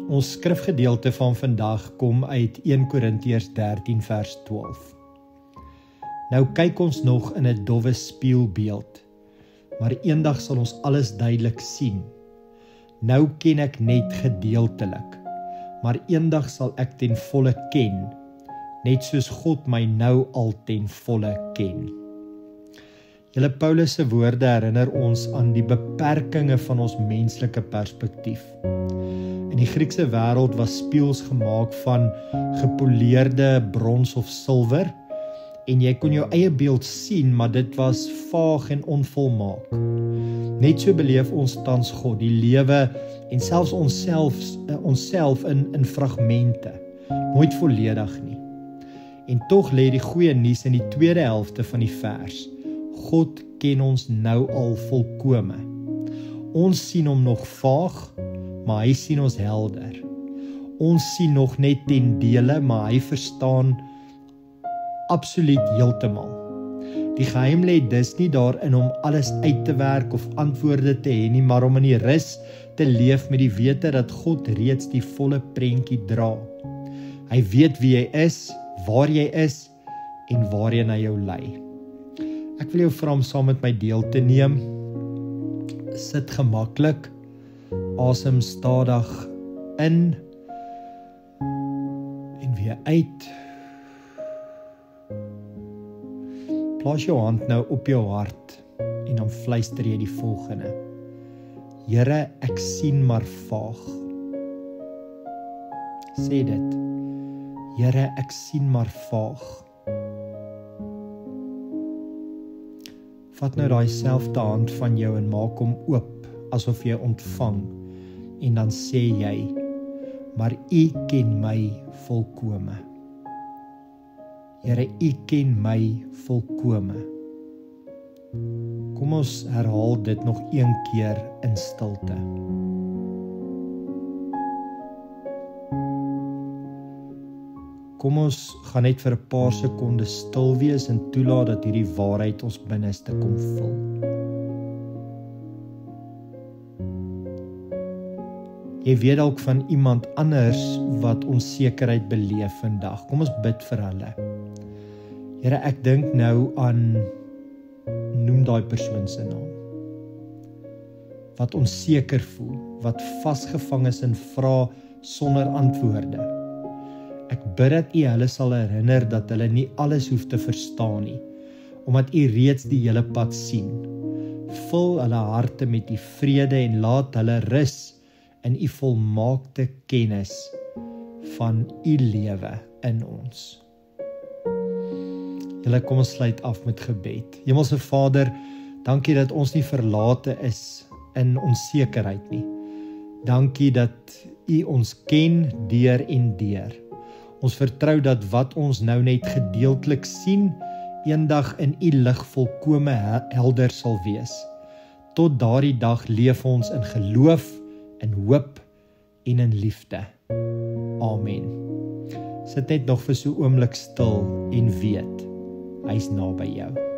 Ons skrifgedeelte van vandag kom uit 1 Korintiërs 13 vers 12. Nou kyk ons nog in 'n dowwe spieelbeeld, maar eendag sal ons alles duidelik sien. Nou ken ek net gedeeltelik, maar eendag sal ek ten volle ken, net soos God my nou al ten volle ken. Julle Paulus se woorde herinner ons aan die beperkings van ons menslike perspektief. In die Griekse wêreld was spieëls gemaak van gepoleerde brons of silwer, en jy kon jou eie beeld sien, maar dit was vaag en onvolmaak. Net so beleef ons tans God, die lewe en selfs onsself in fragmente, nooit volledig nie. En tog lê die goeie nuus in die tweede helfte van die vers. God ken ons nou al volkome. Ons sien hom nog vaag, maar hy sien ons helder. Ons sien nog net ten dele, maar hy verstaan absoluut heeltemal. Die geheim lê dus nie daarin om alles uit te werk of antwoorde te hê nie, maar om in die rus te leef met die wete dat God reeds die volle prentjie dra. Hy weet wie jy is, waar jy is en waarheen hy jou lei. Ek wil jou vra om saam met my deel te neem. Sit gemaklik, asem stadig in en weer uit. Plaas jou hand nou op jou hart en dan fluister jy die volgende. Here, ek sien maar vaag. Sê dit. Here, ek sien maar vaag. Vat nou daai selfde hand van jou en maak hom oop, asof jy ontvang. En dan sê jy, maar U ken my volkome. Here, U ken my volkome. Kom ons herhaal dit nog een keer in stilte. Kom ons gaan net vir 'n paar sekondes stil wees en toelaat dat hierdie waarheid ons binneste kom vul. Jy weet dalk van iemand anders wat onsekerheid beleef vandag. Kom ons bid vir hulle. Here, ek dink nou aan, noem daai persoon se naam, wat onseker voel, wat vasgevang is in vrae sonder antwoorde. Ek bid dat U hulle sal herinner dat hulle nie alles hoef te verstaan nie, omdat U reeds die hele pad sien. Vul hulle harte met U vrede en laat hulle rus in U volmaakte kennis van U lewe in ons. Julle, kom ons sluit af met gebed. Hemelse Vader, dankie dat ons nie verlate is in onsekerheid nie. Dankie dat U ons ken deur en deur. Ons vertrou dat wat ons nou net gedeeltelik sien, eendag in U lig volkome helder sal wees. Tot daardie dag leef ons in geloof, in hoop en in liefde. Amen. Sit net nog vir so 'n oomblik stil en weet, Hy's naby jou.